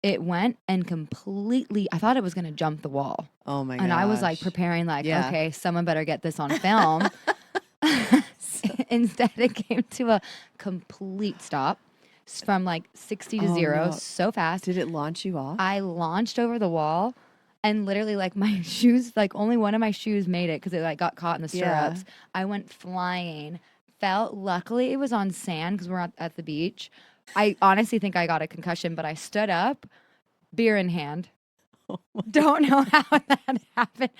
it went and completely, I thought it was going to jump the wall. Oh my gosh. And I was like preparing like, Yeah. okay, someone better get this on film. Instead, it came to a complete stop from like 60 to 0 no. so fast. Did it launch you off? I launched over the wall and literally like my shoes, like only one of my shoes made it because it like got caught in the stirrups. Yeah. I went flying, fell. Luckily, it was on sand because we're at the beach. I honestly think I got a concussion, but I stood up, beer in hand. Don't know how that happened.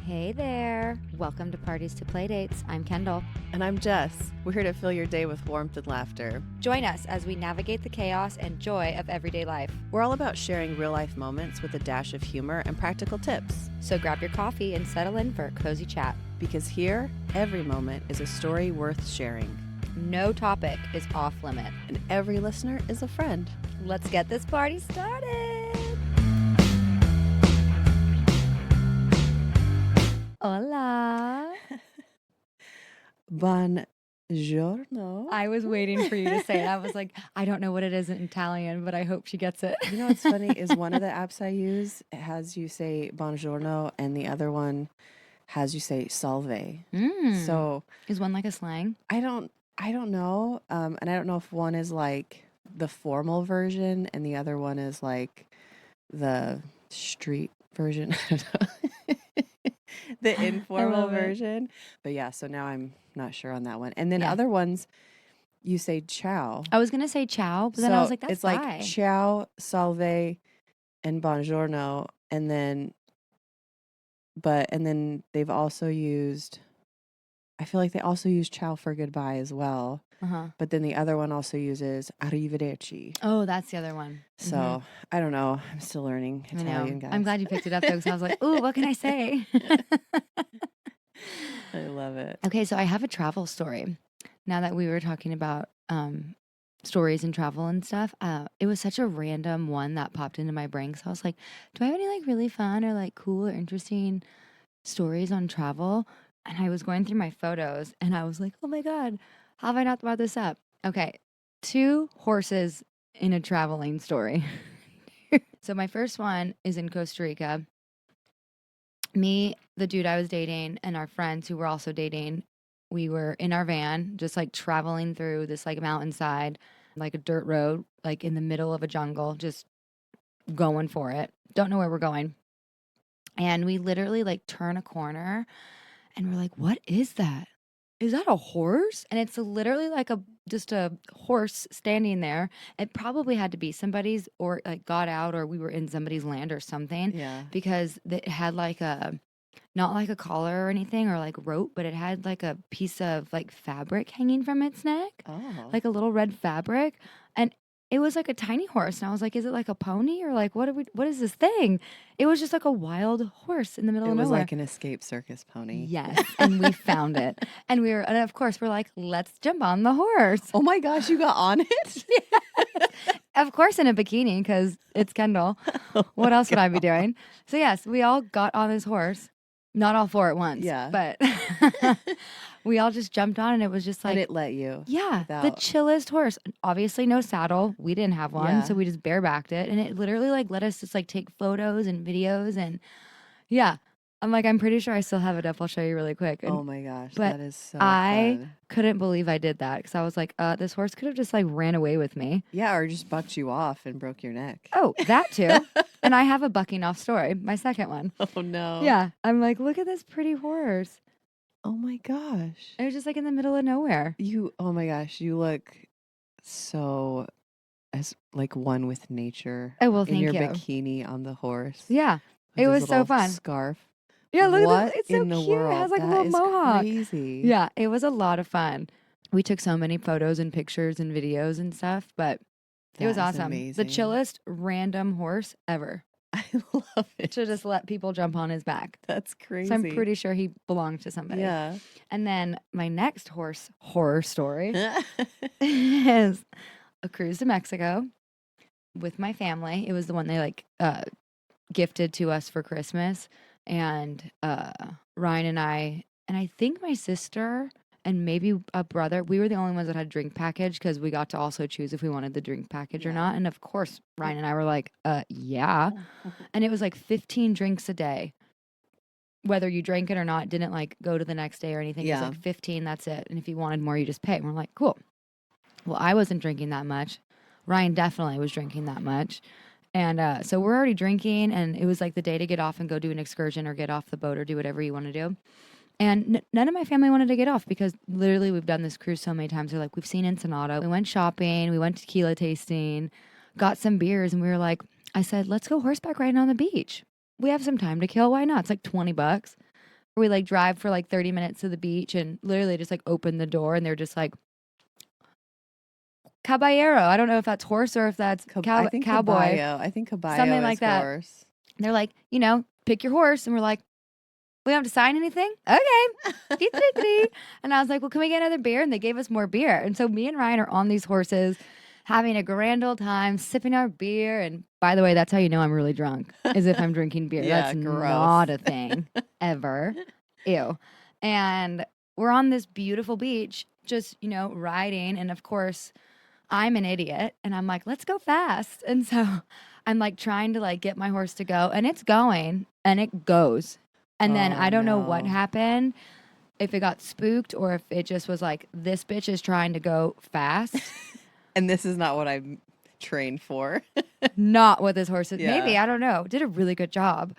Hey there. Welcome to Parties to Playdates. I'm Kendall. And I'm Jess. We're here to fill your day with warmth and laughter. Join us as we navigate the chaos and joy of everyday life. We're all about sharing real-life moments with a dash of humor and practical tips. So grab your coffee and settle in for a cozy chat. Because here, every moment is a story worth sharing. No topic is off limit. And every listener is a friend. Let's get this party started. Hola. Buongiorno. I was waiting for you to say it. I was like, I don't know what it is in Italian, but I hope she gets it. You know what's funny is one of the apps I use, it has you say buongiorno, and the other one has you say salve. So is one like a slang? I don't know. And I don't know if one is like the formal version and the other one is like the street version. I don't know. The informal version. But yeah, so now I'm not sure on that one. And then other ones, you say ciao. I was going to say ciao, but then I was like, that's it's like ciao, salve, and buongiorno. And then they've also used, I feel like they also use ciao for goodbye as well. But then the other one also uses arrivederci. Oh, that's the other one. So I don't know. I'm still learning Italian, guys. I'm glad you picked it up though, because I was like, ooh, what can I say? I love it. Okay, so I have a travel story. Now that we were talking about stories and travel and stuff, it was such a random one that popped into my brain. So I was like, do I have any like really fun or like cool or interesting stories on travel? And I was going through my photos and I was like, oh my God, how have I not brought this up? Okay, 2 horses in a traveling story. So my first one is in Costa Rica. Me, the dude I was dating, and our friends who were also dating, we were in our van, just like traveling through this like mountainside, like a dirt road, like in the middle of a jungle, just going for it. Don't know where we're going. And we literally like turn a corner and we're like, what is that? Is that a horse? And it's literally like just a horse standing there. It probably had to be somebody's, or like got out, or we were in somebody's land or something. Yeah. Because it had like not like a collar or anything or like rope, but it had like a piece of like fabric hanging from its neck. Oh. Like a little red fabric. And it was like a tiny horse. And I was like, is it like a pony or like what is this thing? It was just like a wild horse in the middle of nowhere. It was like an escaped circus pony. Yes. And we found it. And of course we're like, let's jump on the horse. Oh my gosh, you got on it? Yes. Of course in a bikini because it's Kendall. What else would I be doing? So yes, we all got on this horse. Not all 4 at once. Yeah. But we all just jumped on and it was just like. And it let you. Yeah. The chillest horse. Obviously no saddle. We didn't have one. Yeah. So we just barebacked it. And it literally like let us just like take photos and videos. And yeah. I'm like, I'm pretty sure I still have it up. I'll show you really quick. Oh my gosh. But that is so I fun. couldn't believe I did that. Because I was like, this horse could have just like ran away with me. Yeah. Or just bucked you off and broke your neck. Oh, that too. And I have a bucking off story. My second one. Oh no. Yeah. I'm like, look at this pretty horse. Oh my gosh. It was just like in the middle of nowhere. Oh my gosh, you look so as like one with nature. Oh, well, thank you. In your bikini on the horse. Yeah. It was so fun. Scarf. Yeah, look what at that. It's so in the cute. world? It has like that a little is mohawk. Crazy. Yeah, it was a lot of fun. We took so many photos and pictures and videos and stuff, but it was awesome. Amazing. The chillest random horse ever. I love it. To just let people jump on his back. That's crazy. So I'm pretty sure he belonged to somebody. Yeah. And then my next horror story is a cruise to Mexico with my family. It was the one they like gifted to us for Christmas. And Ryan and I think my sister and maybe a brother. We were the only ones that had drink package because we got to also choose if we wanted the drink package or not. And of course, Ryan and I were like, yeah. And it was like 15 drinks a day. Whether you drank it or not, didn't like go to the next day or anything. It was like 15, that's it. And if you wanted more, you just pay. And we're like, cool. Well, I wasn't drinking that much. Ryan definitely was drinking that much. And so we're already drinking, and it was like the day to get off and go do an excursion or get off the boat or do whatever you want to do. And none of my family wanted to get off because literally we've done this cruise so many times. They're like, we've seen Ensenada. We went shopping. We went tequila tasting, got some beers, and we were like, I said, let's go horseback riding on the beach. We have some time to kill. Why not? It's like $20. We like drive for like 30 minutes to the beach and literally just like open the door, and they're just like, caballero. I don't know if that's horse or if that's I think cowboy. Caballo. I think caballo Something is like that. horse. They're like, pick your horse. And we're like, we don't have to sign anything? Okay. And I was like, well, can we get another beer? And they gave us more beer. And so me and Ryan are on these horses having a grand old time, sipping our beer. And by the way, that's how you know I'm really drunk, is if I'm drinking beer. Yeah, that's gross. not a thing ever. Ew. And we're on this beautiful beach, just, riding. And of course, I'm an idiot. And I'm like, let's go fast. And so I'm like trying to like get my horse to go. And it's going and it goes. And then I don't know what happened, if it got spooked or if it just was like, this bitch is trying to go fast. And this is not what I'm trained for. Not what this horse is. Yeah. Maybe, I don't know. Did a really good job.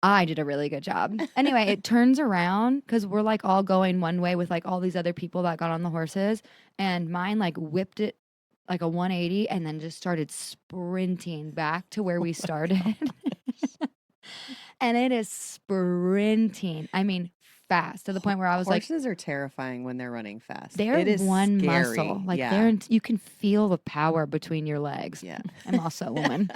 I did a really good job. Anyway, it turns around because we're like all going one way with like all these other people that got on the horses. And mine like whipped it like a 180 and then just started sprinting back to where we started. And it is sprinting. I mean, fast to the point where I was like, horses are terrifying when they're running fast. they're it is one scary. muscle. Like yeah. you can feel the power between your legs. Yeah. I'm also a woman.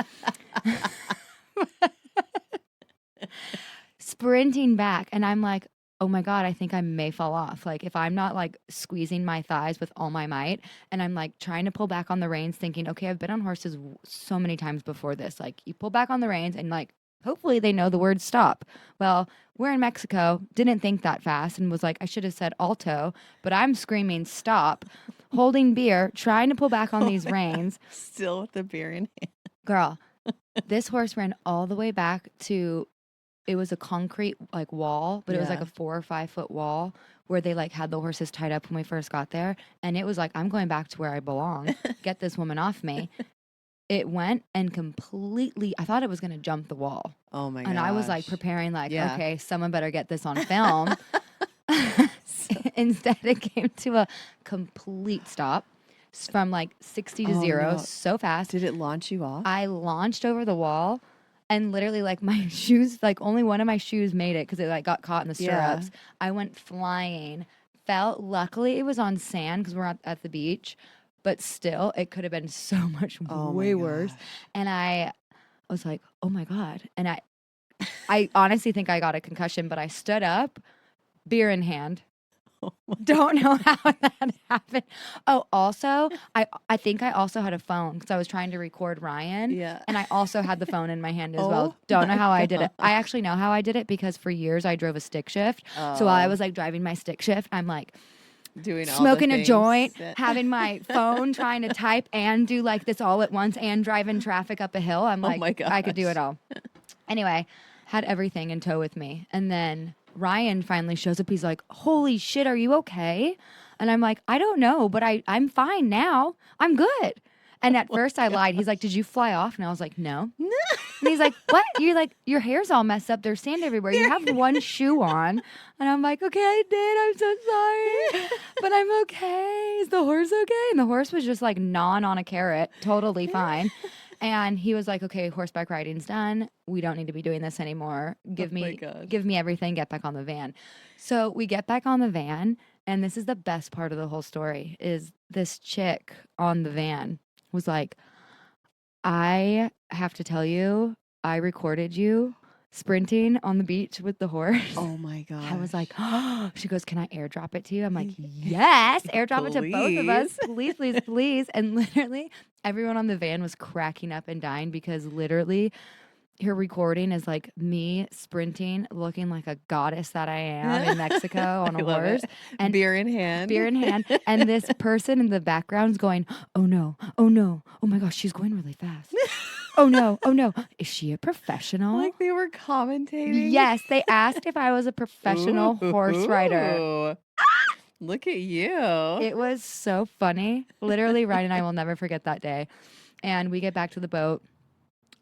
Sprinting back. And I'm like, oh my God, I think I may fall off. Like if I'm not like squeezing my thighs with all my might and I'm like trying to pull back on the reins thinking, okay, I've been on horses so many times before this. Like you pull back on the reins and like, hopefully they know the word stop. Well, we're in Mexico, didn't think that fast and was like, I should have said alto, but I'm screaming stop, holding beer, trying to pull back on these reins. Still with the beer in hand. Girl, this horse ran all the way back to, it was a concrete like wall, but it was like a 4 or 5 foot wall where they like had the horses tied up when we first got there. And it was like, I'm going back to where I belong. Get this woman off me. It went and completely, I thought it was going to jump the wall. Oh my god. And I was like preparing like, okay, someone better get this on film. Instead, it came to a complete stop from like 60 to 0 so fast. Did it launch you off? I launched over the wall and literally like my shoes, like only one of my shoes made it because it like got caught in the stirrups. Yeah. I went flying, fell. Luckily, it was on sand because we're at the beach. But still, it could have been so much way worse. And I was like, oh my God. And I honestly think I got a concussion, but I stood up, beer in hand. Don't know how that happened. Oh, also, I think I also had a phone because I was trying to record Ryan. Yeah. And I also had the phone in my hand as well. Don't know how I did it. I actually know how I did it because for years I drove a stick shift. So while I was like driving my stick shift, I'm like, doing all smoking a joint, having my phone, trying to type and do like this all at once and driving traffic up a hill. I'm like, I could do it all. Anyway, had everything in tow with me. And then Ryan finally shows up. He's like, holy shit, are you okay? And I'm like, I don't know, but I'm fine now. I'm good. And at first I lied. He's like, did you fly off? And I was like, no. And he's like, what? You're like, your hair's all messed up. There's sand everywhere. You have one shoe on. And I'm like, okay, I did. I'm so sorry. But I'm okay. Is the horse okay? And the horse was just like gnawing on a carrot. Totally fine. And he was like, okay, horseback riding's done. We don't need to be doing this anymore. Give me everything. Get back on the van. So we get back on the van. And this is the best part of the whole story is this chick on the van was like, I have to tell you, I recorded you sprinting on the beach with the horse. Oh my god! I was like, oh. She goes, can I airdrop it to you? I'm like, yes, airdrop it to both of us. Please, please, please. And literally everyone on the van was cracking up and dying because literally her recording is like me sprinting, looking like a goddess that I am in Mexico on I a love horse, it. and Beer in hand. beer in hand, and this person in the background's going, "Oh no, oh no, oh my gosh, she's going really fast. Oh no, oh no, is she a professional?" Like they were commentating. Yes, they asked if I was a professional horse rider. Ooh. Look at you. It was so funny. Literally, Ryan and I will never forget that day. And we get back to the boat.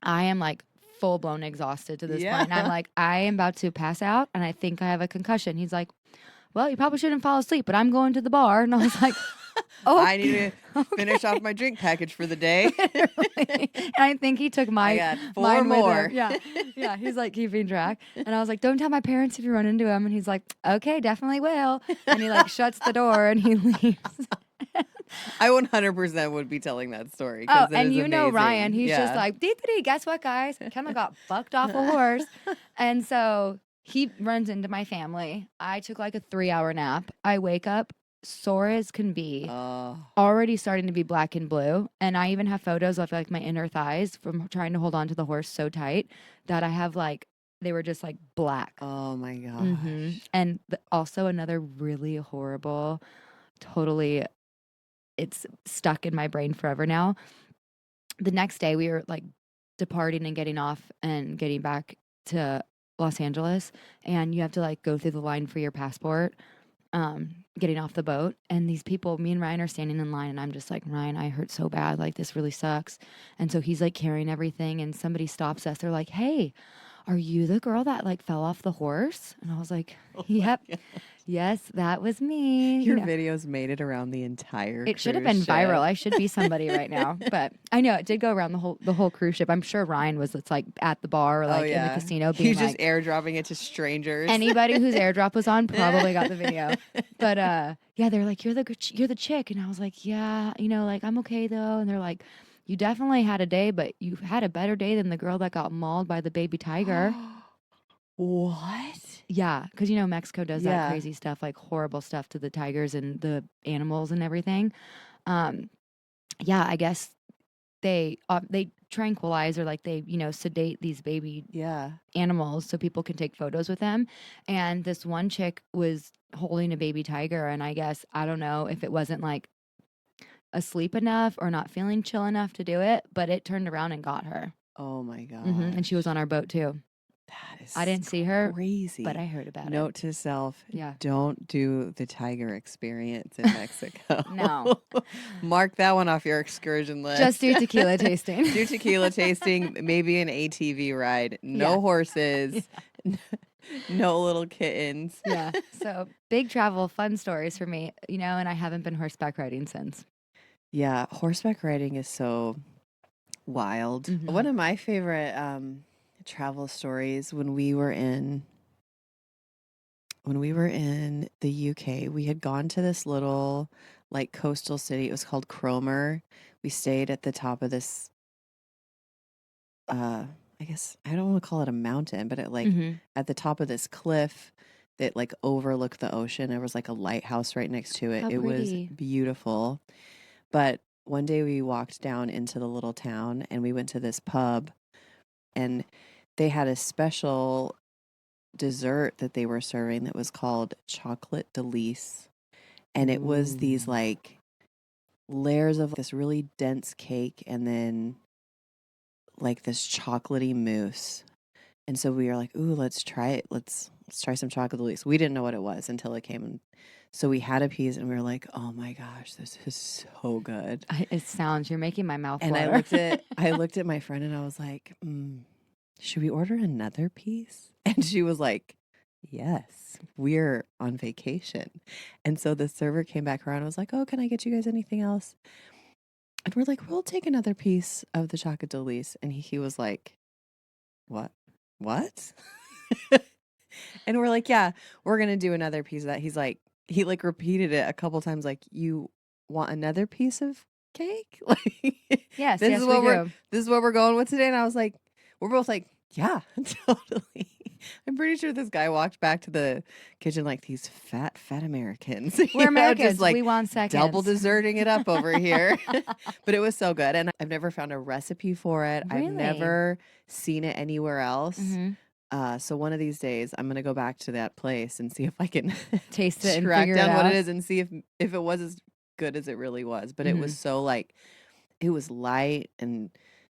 I am like full blown exhausted to this point. And I'm Yeah. like, I am about to pass out and I think I have a concussion. He's like, well, you probably shouldn't fall asleep, but I'm going to the bar. And I was like, oh, I need to finish off my drink package for the day. literally. And I think he took I got 4 mine with him. more. Yeah. Yeah. He's like keeping track. And I was like, don't tell my parents if you run into him. And he's like, okay, definitely will. And he like shuts the door and he leaves. I 100% would be telling that story. Oh, 'Cause it and is you know amazing. Ryan, he's just Yeah. like, dee-dee-dee, guess what, guys? Kendall got bucked off a horse. And so he runs into my family. I took like a 3-hour nap. I wake up sore as can be, Oh, already starting to be black and blue. And I even have photos of like my inner thighs from trying to hold on to the horse so tight that I have like, they were just like black. oh my gosh. And also another really horrible, totally, it's stuck in my brain forever now. The next day we were like departing and getting off and getting back to Los Angeles, and you have to like go through the line for your passport, getting off the boat. And these people, me and Ryan, are standing in line, and I'm just like, Ryan, I hurt so bad, like this really sucks. And so he's like carrying everything, and somebody stops us. They're like, hey, are you the girl that like fell off the horse? And I was like, yep. Yes, that was me. Your videos made it around the entire It should have cruise been ship. viral. I should be somebody right now. But I know it did go around the whole cruise ship. I'm sure Ryan was it's like at the bar or like in the casino being He's like just airdropping it to strangers. anybody whose airdrop was on probably got the video. But yeah, they're like, you're the chick. And I was like, yeah, you know, like I'm okay though. And they're like, you definitely had a day, but you had a better day than the girl that got mauled by the baby tiger. What? Yeah, because you know Mexico does that Yeah. crazy stuff, like horrible stuff to the tigers and the animals and everything. Yeah, I guess they tranquilize or like they sedate these baby Yeah. animals so people can take photos with them. And this one chick was holding a baby tiger, and I guess I don't know if it wasn't like asleep enough or not feeling chill enough to do it, but it turned around and got her. Oh my god. And she was on our boat too. That is I didn't see her, crazy. but I heard about it. Note to self, Yeah. don't do the tiger experience in Mexico. No. Mark that one off your excursion list. Just do tequila tasting. Do tequila tasting, maybe an ATV ride. No Yeah. horses. No little kittens. Yeah. So big travel, fun stories for me, and I haven't been horseback riding since. Yeah, horseback riding is so wild. Mhm. One of my favorite travel stories when we were in the UK, we had gone to this little like coastal city. It was called Cromer. We stayed at the top of this I guess I don't want to call it a mountain, but it like at the top of this cliff that like overlooked the ocean. There was like a lighthouse right next to it. How It was pretty. beautiful. But one day we walked down into the little town and we went to this pub, and they had a special dessert that they were serving that was called chocolate delice. And it was these Ooh. like layers of this really dense cake and then like this chocolatey mousse. And so we were like, ooh, let's try it. Let's try some chocolate delice. We didn't know what it was until it came in. So we had a piece and we were like, oh my gosh, this is so good. It sounds, you're making my mouth And water. I looked at my friend and I was like, should we order another piece? And she was like, yes, we're on vacation. And so the server came back around and was like, oh, can I get you guys anything else? And we're like, we'll take another piece of the chocolate delice. And he was like, what? And we're like, yeah, we're going to do another piece of that. He like repeated it a couple times. Like, you want another piece of cake? Like, Yes, this yes, is we what do. this is what we're going with today. And I was like, we're both like, yeah, totally. I'm pretty sure this guy walked back to the kitchen like these fat Americans. We're Americans. Just like we want double seconds. deserting it up over here. But it was so good. And I've never found a recipe for it. I've Really? never seen it anywhere else. Mm-hmm. So one of these days I'm going to go back to that place and see if I can Taste it and track figure down it what out. it is and see if it was as good as it really was. But it was Mhm. so like, it was light and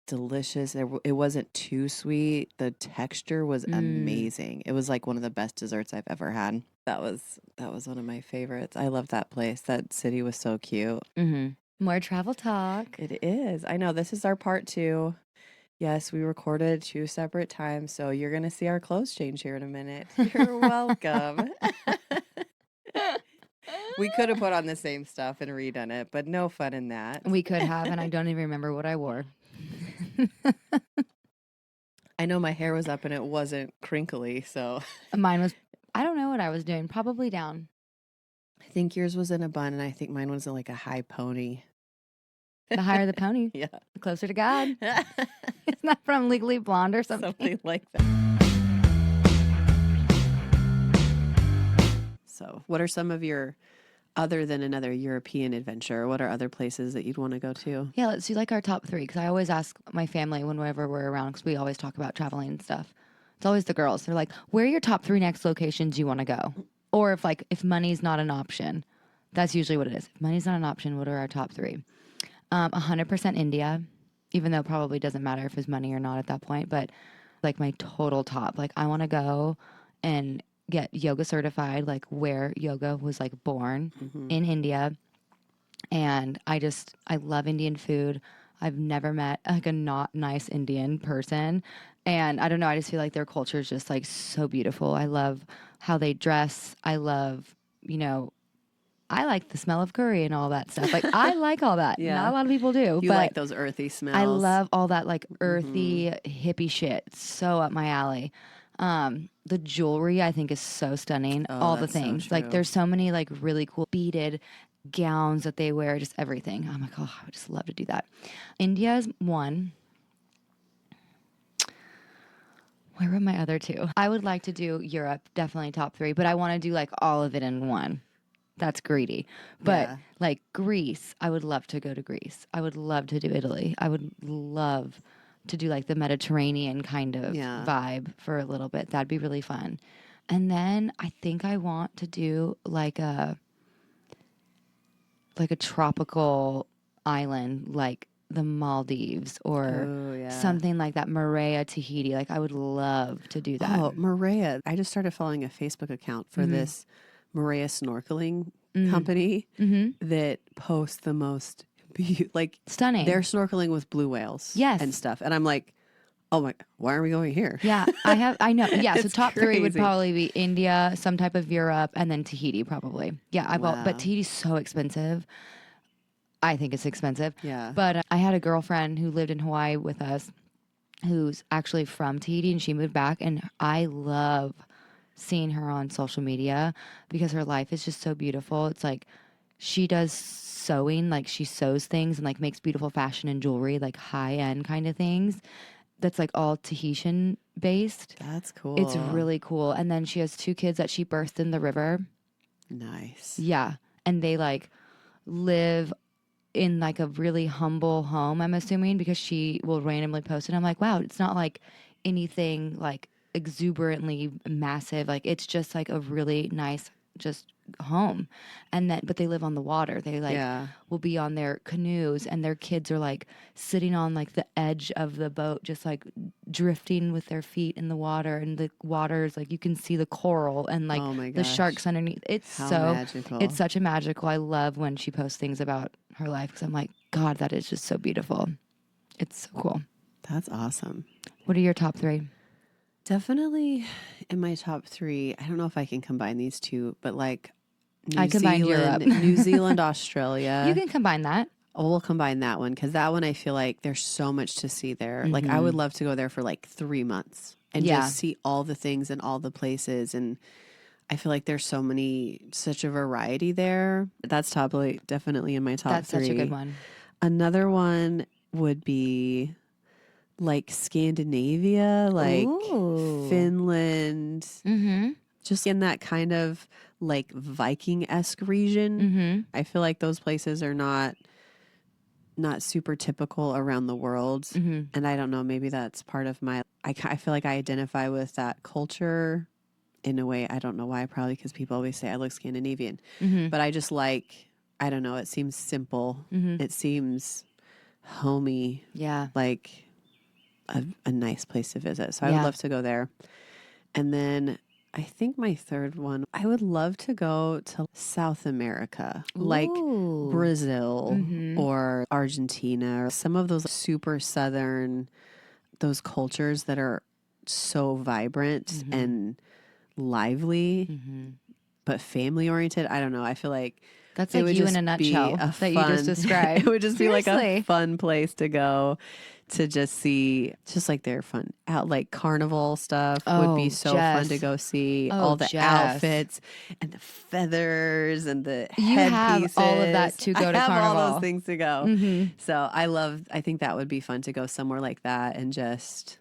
delicious. It wasn't too sweet. The texture was amazing. It was like one of the best desserts I've ever had. That was one of my favorites. I love that place. That city was so cute. Mm-hmm. More travel talk. It is. I know. This is our part 2. Yes, we recorded 2 separate times, so you're going to see our clothes change here in a minute. You're welcome. We could have put on the same stuff and redone it, but no fun in that. We could have, and I don't even remember what I wore. I know my hair was up and it wasn't crinkly, so. Mine was, I don't know what I was doing, probably down. I think yours was in a bun, and I think mine was in like a high pony. The higher the pony, Yeah. the closer to God. It's not from Legally Blonde or something. Something like that. So, what are some of your, other than another European adventure, what are other places that you'd want to go to? Yeah, let's do like our top 3, because I always ask my family whenever we're around, because we always talk about traveling and stuff. It's always the girls. They're like, where are your top 3 next locations you want to go? Or if money's not an option, that's usually what it is. If money's not an option, what are our top 3? 100% India, even though it probably doesn't matter if it's money or not at that point, but like my total top, like I want to go and get yoga certified, like where yoga was like born in India. And I love Indian food. I've never met like a not nice Indian person. And I don't know, I just feel like their culture is just like so beautiful. I love how they dress. I love, I like the smell of curry and all that stuff. Like I like all that. Yeah. Not a lot of people do. You but like those earthy smells. I love all that like earthy hippie shit. It's so up my alley. The jewelry I think is so stunning. Oh, all the that's so things. Like true. there's so many like really cool beaded gowns that they wear, just everything. I'm like, oh, I would just love to do that. India's one. Where were my other 2? I would like to do Europe, definitely top 3, but I want to do like all of it in one. That's greedy. But like Greece, I would love to go to Greece. I would love to do Italy. I would love to do like the Mediterranean kind of vibe for a little bit. That'd be really fun. And then I think I want to do like a tropical island, like the Maldives or something like that. Moorea, Tahiti. Like I would love to do that. Oh, Moorea. I just started following a Facebook account for this Moorea snorkeling company that posts the most stunning. They're snorkeling with blue whales and stuff. And I'm like, oh my, why are we going here? Yeah, I know. Yeah, so It's top 3 would crazy. probably be India, some type of Europe, and then Tahiti probably. Yeah, but Tahiti's so expensive. I think it's expensive. Yeah. But I had a girlfriend who lived in Hawaii with us who's actually from Tahiti, and she moved back, and I love seeing her on social media because her life is just so beautiful. It's like she does sewing, like she sews things and like makes beautiful fashion and jewelry, like high end kind of things. That's like all Tahitian based. That's cool. It's really cool. And then she has 2 kids that she birthed in the river. Nice. Yeah. And they like live in like a really humble home, I'm assuming, because she will randomly post it. I'm like, wow, it's not like anything like exuberantly massive. Like it's just like a really nice just home. And then but they live on the water. They like will be on their canoes, and their kids are like sitting on like the edge of the boat, just like drifting with their feet in the water, and the water's like you can see the coral and like the sharks underneath. It's so magical. It's such a magical. I love when she posts things about her life because I'm like, God, that is just so beautiful. It's so cool. That's awesome. What are your top 3? Definitely in my top 3. I don't know if I can combine these 2, but like I combined Europe. New Zealand, Australia. You can combine that. Oh, we'll combine that one because that one I feel like there's so much to see there. Like I would love to go there for like 3 months and just see all the things and all the places. And I feel like there's such a variety there. That's definitely in my top 3. That's such a good one. Another one would be like Scandinavia, like Ooh. Finland, Mm-hmm. just in that kind of like Viking-esque region. Mm-hmm. I feel like those places are not super typical around the world. Mm-hmm. And I don't know, maybe that's part of I feel like I identify with that culture in a way. I don't know why, probably because people always say I look Scandinavian. Mm-hmm. But I just like, I don't know, it seems simple. Mm-hmm. It seems homey, Yeah. like a nice place to visit. So I would Yeah. love to go there. And then I think my third one, I would love to go to South America, like Ooh. Brazil Mm-hmm. or Argentina, or some of those super southern, those cultures that are so vibrant Mm-hmm. and lively, Mm-hmm. but family oriented. I don't know. I feel like That's it like would you in just a be nutshell a that you just fun, it described. would just be like a Seriously. fun place to go to just see, just like their fun out, like carnival stuff would be Oh, so fun to Jess. go see. Oh, All the Jess. outfits and the feathers and the You have all of that headpieces. to I go to have all those Carnival. things to go. Mm-hmm. So I think that would be fun to go somewhere like that and just,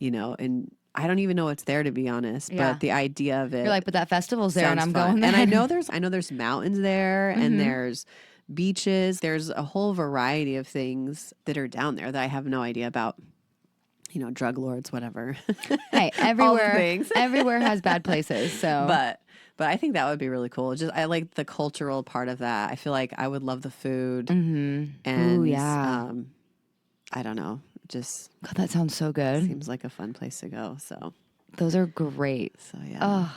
and I don't even know what's there to be honest, Yeah. but the idea of You're it like, but that festival's there and sounds I'm fun. going there. And I know there's mountains there and there's beaches. There's a whole variety of things that are down there that I have no idea about. Drug lords, whatever. Hey, All the things. everywhere has bad places. So But I think that would be really cool. Just I like the cultural part of that. I feel like I would love the food mm-hmm. Ooh, and yeah. I don't know. Just God, that sounds so good. seems like a fun place to go. Those are great. So yeah. Oh,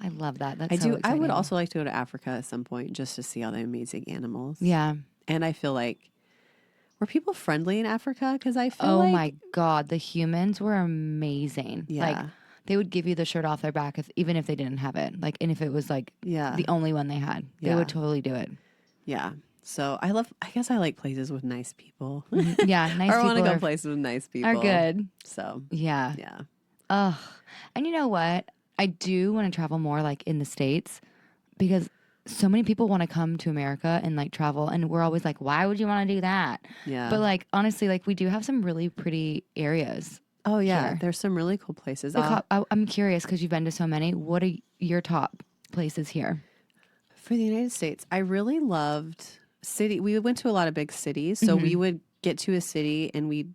I love that. That's I so do. I would exciting. also like to go to Africa at some point just to see all the amazing animals. Yeah. And I feel like were people friendly in Africa? Because I feel Oh like my God, the humans were amazing. Like yeah, they would give you the shirt off their back even if they didn't have it. Like, and if it was like yeah, the only one they had, they Yeah. would totally do it. yeah. So I guess I like places with nice people. Mhm. Yeah, nice Or I want to people go places with nice people. are good. So Yeah. yeah, Ugh. And you know what? I do want to travel more like in the States because so many people want to come to America and like travel. And we're always like, why would you want to do that? yeah. But like, honestly, like we do have some really pretty areas. Oh yeah, here. there's some really cool places. Like, I'm curious because you've been to so many. What are your top places here? For the United States, I really loved city. We went to a lot of big cities, so we would get to a city and we'd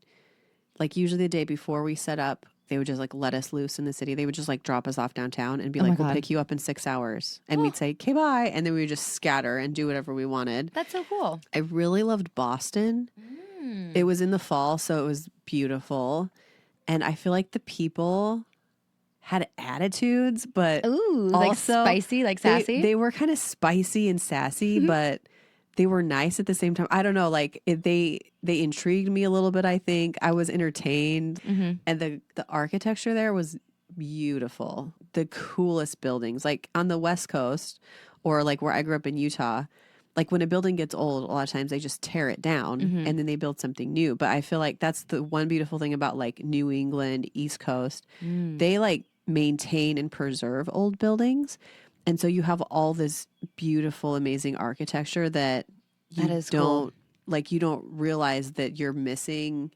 like usually the day before we set up, they would just like let us loose in the city. They would just like drop us off downtown and be Oh my like, we'll God. pick you up in 6 hours. And we'd say, okay, bye. And then we would just scatter and do whatever we wanted. That's so cool. I really loved Boston. It was in the fall, so it was beautiful. And I feel like the people had attitudes, but Ooh, also like spicy, like sassy. They were kind of spicy and sassy, but they were nice at the same time. I don't know, like they intrigued me a little bit. I think I was entertained, and the architecture there was beautiful. The coolest buildings, like on the West Coast, or like where I grew up in Utah. Like when a building gets old, a lot of times they just tear it down and then they build something new. But I feel like that's the one beautiful thing about like New England, East Coast. They like maintain and preserve old buildings. And so you have all this beautiful, amazing architecture that you That is don't cool. like, you don't realize that you're missing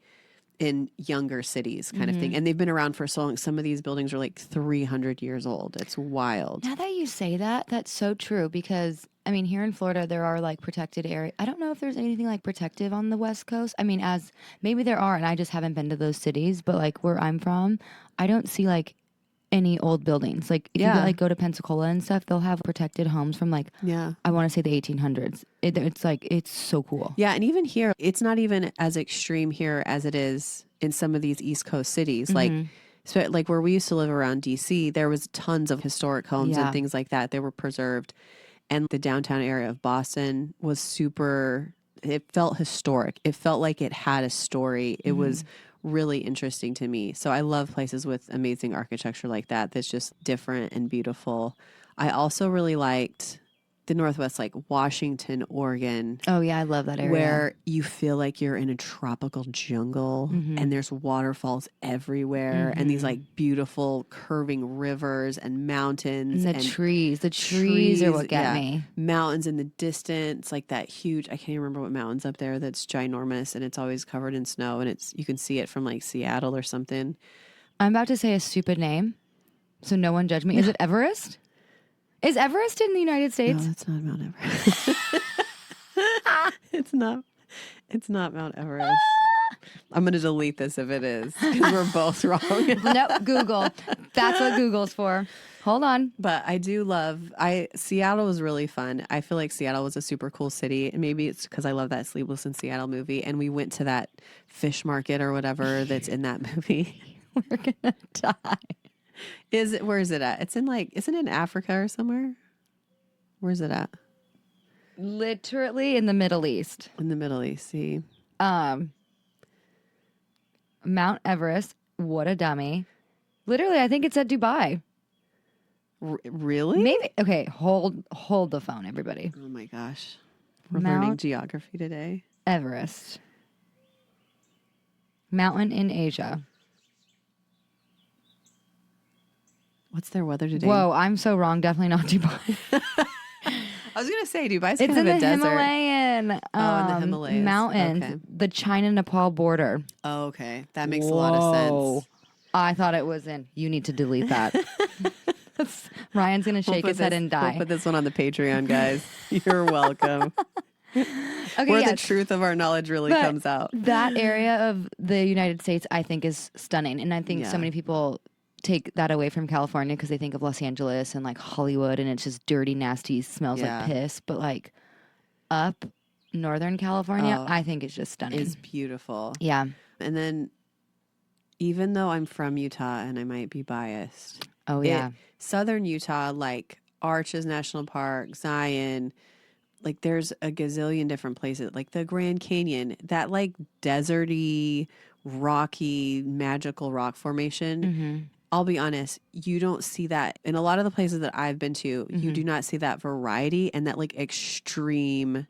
in younger cities kind of thing. And they've been around for so long. Some of these buildings are like 300 years old. It's wild. Now that you say that, that's so true because I mean, here in Florida, there are like protected areas. I don't know if there's anything like protective on the West Coast. I mean, as maybe there are, and I just haven't been to those cities, but like where I'm from, I don't see like any old buildings. Like if you like go to Pensacola and stuff, they'll have protected homes from like, I want to say the 1800s. It's like, it's so cool. Yeah. And even here, it's not even as extreme here as it is in some of these East Coast cities. Like, so like where we used to live around DC, there was tons of historic homes and things like that. They were preserved. And the downtown area of Boston was super, it felt historic. It felt like it had a story. It was really interesting to me. So I love places with amazing architecture like that, that's just different and beautiful. I also really liked the Northwest, like Washington, Oregon, Oh yeah, I love that area. where you feel like you're in a tropical jungle and there's waterfalls everywhere and these like beautiful curving rivers and mountains And the trees are what get me. Mountains in the distance, like that huge, I can't even remember what mountain's up there that's ginormous and it's always covered in snow and you can see it from like Seattle or something. I'm about to say a stupid name, so no one judge me. Is it Everest? Is Everest in the United States? No, it's not Mount Everest. It's not Mount Everest. I'm going to delete this if it is, because we're both wrong. No, Google. That's what Google's for. Hold on. But I do love, Seattle was really fun. I feel like Seattle was a super cool city. And maybe it's because I love that Sleepless in Seattle movie. And we went to that fish market or whatever that's in that movie. We're going to die. Where is it at? It's in isn't it in Africa or somewhere? Where's it at? Literally in the Middle East. In the Middle East, see. Mount Everest. What a dummy. Literally, I think it's at Dubai. Really? Maybe. Okay, hold the phone, everybody. Oh my gosh. We're learning geography today. Everest. Mountain in Asia. What's their weather today? Whoa, I'm so wrong. Definitely not Dubai. I was going to say, Dubai's It's kind in of a the desert. Himalayan In the Himalayas. mountains, Okay. the China-Nepal border. Oh, okay. That makes a lot of sense. I thought it was in. You need to delete that. Ryan's going to shake his head and die. We'll put this one on the Patreon, guys. You're welcome. Okay, Where yes. the truth of our knowledge really But comes out. That area of the United States, I think, is stunning. And I think so many people take that away from California because they think of Los Angeles and like Hollywood and it's just dirty, nasty, smells like piss. But like up Northern California, I think it's just stunning. It's beautiful. Yeah. And then even though I'm from Utah and I might be biased. Oh, yeah. Southern Utah, like Arches National Park, Zion, like there's a gazillion different places, like the Grand Canyon, that like deserty, rocky, magical rock formation. I'll be honest, you don't see that in a lot of the places that I've been to. You do not see that variety and that like extreme.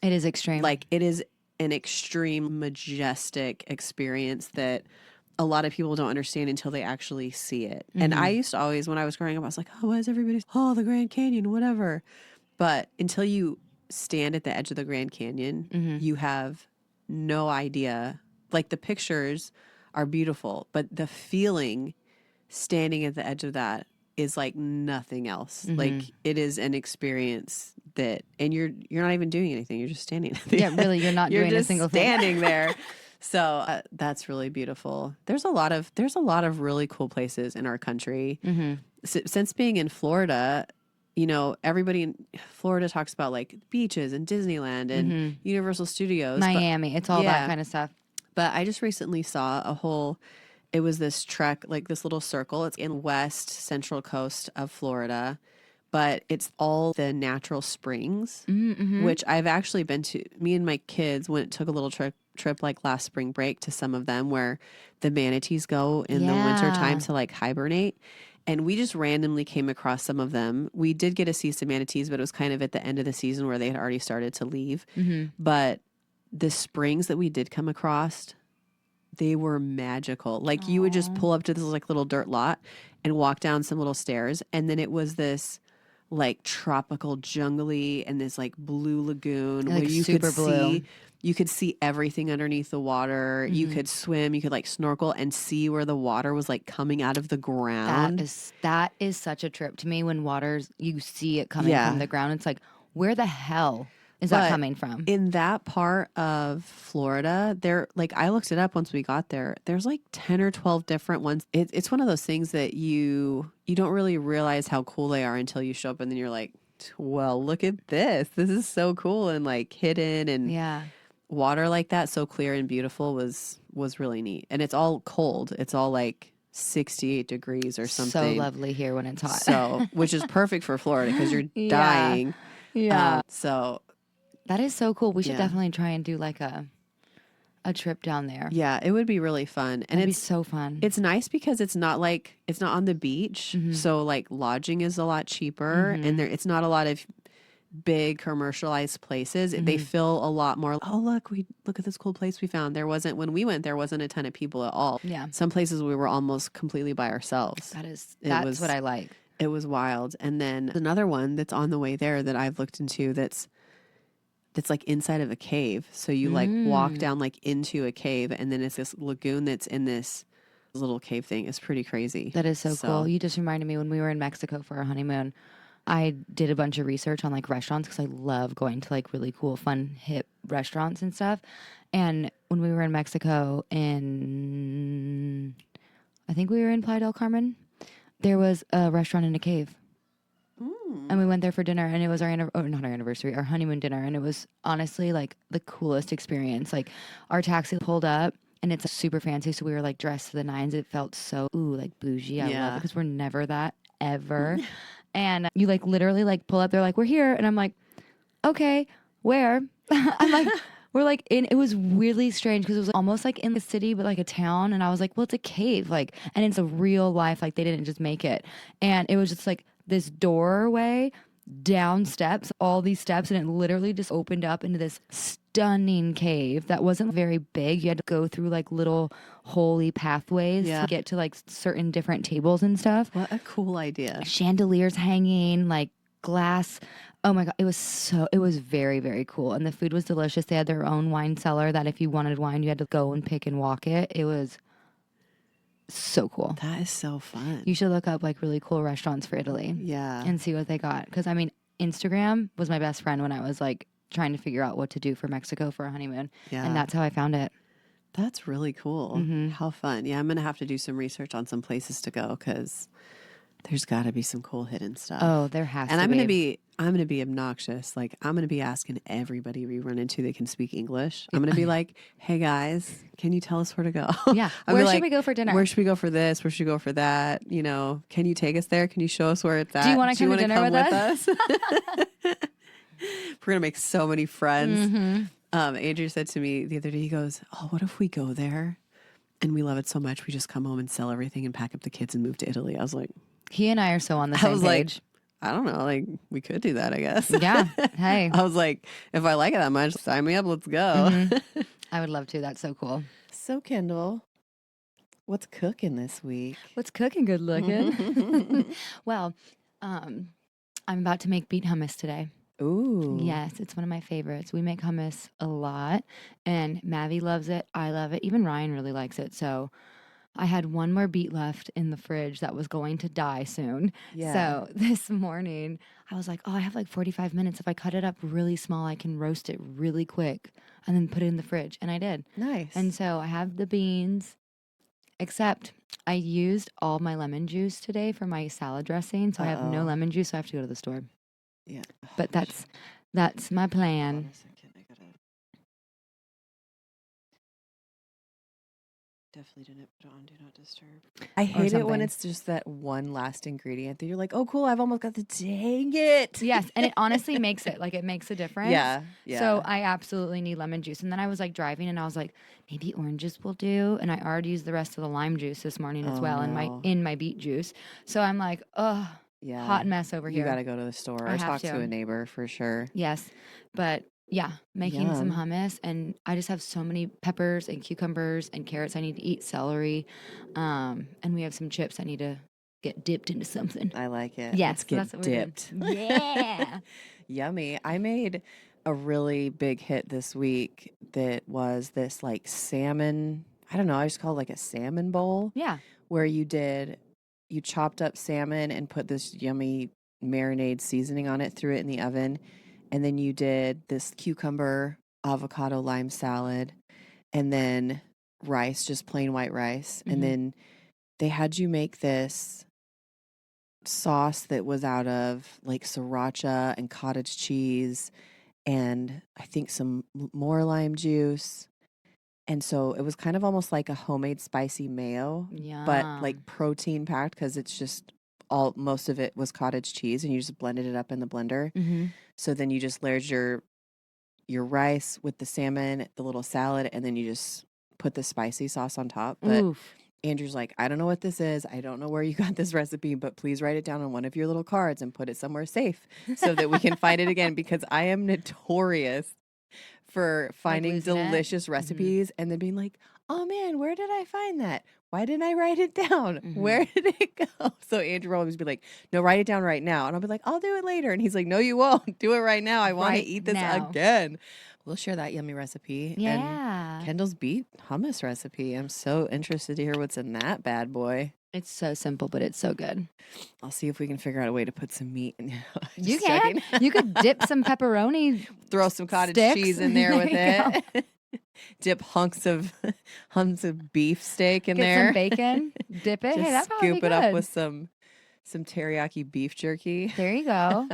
It is extreme. Like it is an extreme, majestic experience that a lot of people don't understand until they actually see it. And I used to always, when I was growing up, I was like, oh, why is everybody, the Grand Canyon, whatever. But until you stand at the edge of the Grand Canyon, you have no idea. Like the pictures are beautiful, but the feeling standing at the edge of that is like nothing else. Like it is an experience that, and you're not even doing anything. You're just standing. Yeah, really, you're not doing a single thing. You're just standing there. So that's really beautiful. There's a lot of really cool places in our country. Since being in Florida, you know, everybody in Florida talks about like beaches and Disneyland and Universal Studios, Miami. It's all that kind of stuff. But I just recently saw it was this trek, like this little circle. It's in west central coast of Florida, but it's all the natural springs, which I've actually been to. Me and my kids took a little trip like last spring break to some of them where the manatees go in the winter time to like hibernate. And we just randomly came across some of them. We did get to see some manatees, but it was kind of at the end of the season where they had already started to leave. But the springs that we did come across, they were magical. Like you would just pull up to this like little dirt lot and walk down some little stairs. And then it was this like tropical jungly and this like blue lagoon like where you could see everything underneath the water. You could swim, you could like snorkel and see where the water was like coming out of the ground. That is such a trip to me when you see it coming from the ground. It's like, where the hell is that coming from? In that part of Florida, I looked it up once we got there. There's like 10 or 12 different ones. It's one of those things that you don't really realize how cool they are until you show up and then you're like, well, look at this. This is so cool and like hidden and water like that, so clear and beautiful was really neat. And it's all cold. It's all like 68 degrees or something. So lovely here when it's hot. So, which is perfect for Florida because you're dying. Yeah. So that is so cool. We should definitely try and do like a trip down there. Yeah, it would be really fun. And it'd be so fun. It's nice because it's not on the beach. So like lodging is a lot cheaper and it's not a lot of big commercialized places, they feel a lot more, oh, look at this cool place we found. When we went, there wasn't a ton of people at all. Yeah. Some places we were almost completely by ourselves. That's what I like. It was wild. And then another one that's on the way there that I've looked into that's like inside of a cave. So you like walk down like into a cave, and then it's this lagoon that's in this little cave thing. It's pretty crazy. That is so cool. You just reminded me when we were in Mexico for our honeymoon, I did a bunch of research on like restaurants because I love going to like really cool, fun, hip restaurants and stuff. And when we were in Mexico I think we were in Playa del Carmen, there was a restaurant in a cave. And we went there for dinner, and it was not our anniversary, our honeymoon dinner. And it was honestly like the coolest experience. Like our taxi pulled up, and it's super fancy. So we were like dressed to the nines. It felt so, like bougie. I love it because we're never that ever. And you like literally like pull up, they're like, we're here. And I'm like, okay, where? I'm like, we're like it was really strange because it was almost like in the city, but like a town. And I was like, well, it's a cave. Like, and it's a real life. Like they didn't just make it. And it was just like this doorway down steps, all these steps. And it literally just opened up into this stunning cave that wasn't very big. You had to go through like little holy pathways to get to like certain different tables and stuff. What a cool idea. Chandeliers hanging, like glass. Oh my God. It was very, very cool. And the food was delicious. They had their own wine cellar that if you wanted wine, you had to go and pick and walk it. It was so cool. That is so fun. You should look up like really cool restaurants for Italy. Yeah. And see what they got. Because I mean, Instagram was my best friend when I was like trying to figure out what to do for Mexico for a honeymoon. Yeah. And that's how I found it. That's really cool. How fun. Yeah, I'm going to have to do some research on some places to go because there's got to be some cool hidden stuff. Oh, there has to be. And I'm going to be obnoxious. Like, I'm going to be asking everybody we run into that can speak English. I'm going to be like, hey guys, can you tell us where to go? Yeah. Where should we go for dinner? Where should we go for this? Where should we go for that? You know, can you take us there? Can you show us where it's at? Do you want to come to dinner with us? We're going to make so many friends. Andrew said to me the other day, he goes, oh, what if we go there and we love it so much we just come home and sell everything and pack up the kids and move to Italy? I was like, he and I are so on the same page. Like, I don't know, like we could do that, I guess. Yeah. Hey. I was like, if I like it that much, sign me up, let's go. I would love to. That's so cool. So Kendall, what's cooking this week? What's cooking good looking? Well, I'm about to make beet hummus today. Ooh. Yes, it's one of my favorites. We make hummus a lot, and Mavi loves it. I love it. Even Ryan really likes it. So I had one more beet left in the fridge that was going to die soon. Yeah. So this morning, I was like, oh, I have like 45 minutes. If I cut it up really small, I can roast it really quick and then put it in the fridge. And I did. Nice. And so I have the beans, except I used all my lemon juice today for my salad dressing. So I have no lemon juice, so I have to go to the store. Yeah. But that's my plan. Definitely didn't put on Do Not Disturb. I hate it when it's just that one last ingredient that you're like, oh, cool, I've almost got the dang it. Yes, and it honestly makes it. Like, it makes a difference. Yeah. So I absolutely need lemon juice. And then I was like driving and I was like, maybe oranges will do. And I already used the rest of the lime juice this morning as well in my beet juice. So I'm like, oh, hot mess over here. You got to go to the store or talk to a neighbor for sure. Yes, but yeah, making some hummus, and I just have so many peppers and cucumbers and carrots. I need to eat celery, and we have some chips I need to get dipped into something. I like it. Yes, Let's get dipped. Yeah. Yummy. I made a really big hit this week that was this like salmon, I don't know, I just call it like a salmon bowl. Yeah. Where you chopped up salmon and put this yummy marinade seasoning on it, threw it in the oven. And then you did this cucumber, avocado, lime salad, and then rice, just plain white rice. And then they had you make this sauce that was out of like sriracha and cottage cheese and I think some more lime juice. And so it was kind of almost like a homemade spicy mayo, but like protein packed because it's just most of it was cottage cheese and you just blended it up in the blender. So then you just layered your rice with the salmon, the little salad, and then you just put the spicy sauce on top. But Andrew's like, I don't know what this is. I don't know where you got this recipe, but please write it down on one of your little cards and put it somewhere safe so that we can find it again, because I am notorious for finding losing it? delicious recipes and then being like, oh man, where did I find that? Why didn't I write it down? Where did it go? So Andrew will always be like, no, write it down right now. And I'll be like, I'll do it later. And he's like, no, you won't. Do it right now. I want to Right eat this now. again. We'll share that yummy recipe. Yeah. And Kendall's beet hummus recipe. I'm so interested to hear what's in that bad boy. It's so simple, but it's so good. I'll see if we can figure out a way to put some meat in. You can. You could dip some pepperoni. Throw some cottage sticks. cheese in there with There you it. Dip hunks of beef steak in Get there. some bacon. Dip it. Just Hey, that's probably scoop good. it up with some teriyaki beef jerky. There you go.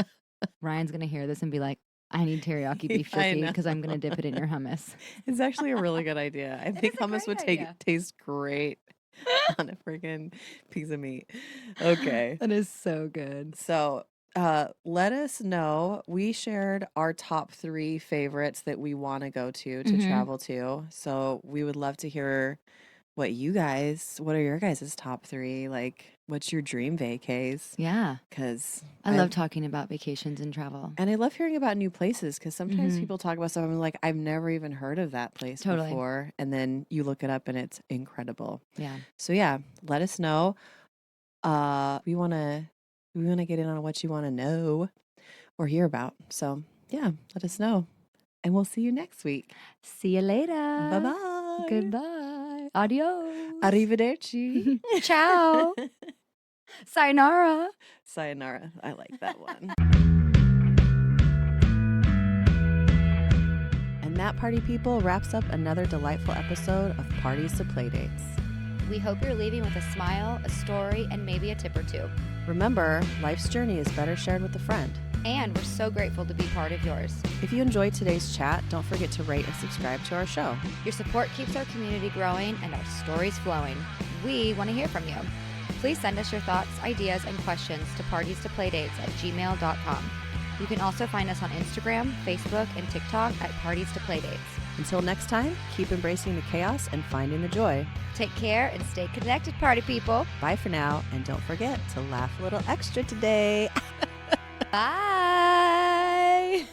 Ryan's gonna hear this and be like, I need teriyaki beef I jerky know. because I'm gonna dip it in your hummus. It's actually a really good idea. I think is a hummus would great idea. taste great on a freaking piece of meat. Okay. That is so good. So let us know. We shared our top 3 favorites that we want to go to travel to. So we would love to hear what are your guys' top 3? Like, what's your dream vacays? Yeah. Because I love talking about vacations and travel. and I love hearing about new places, because sometimes people talk about stuff and I'm like, I've never even heard of that place before. And then you look it up and it's incredible. Yeah. So yeah, let us know. We want to get in on what you want to know or hear about. So yeah, let us know. And we'll see you next week. See you later. Bye-bye. Goodbye. Adios. Arrivederci. Ciao. Sayonara. Sayonara. I like that one. And that, party people, wraps up another delightful episode of Parties to Playdates. We hope you're leaving with a smile, a story, and maybe a tip or two. Remember, life's journey is better shared with a friend. And we're so grateful to be part of yours. If you enjoyed today's chat, don't forget to rate and subscribe to our show. Your support keeps our community growing and our stories flowing. We want to hear from you. Please send us your thoughts, ideas, and questions to partiestoplaydates@gmail.com. You can also find us on Instagram, Facebook, and TikTok at Parties to Playdates. Until next time, keep embracing the chaos and finding the joy. Take care and stay connected, party people. Bye for now, and don't forget to laugh a little extra today. Bye.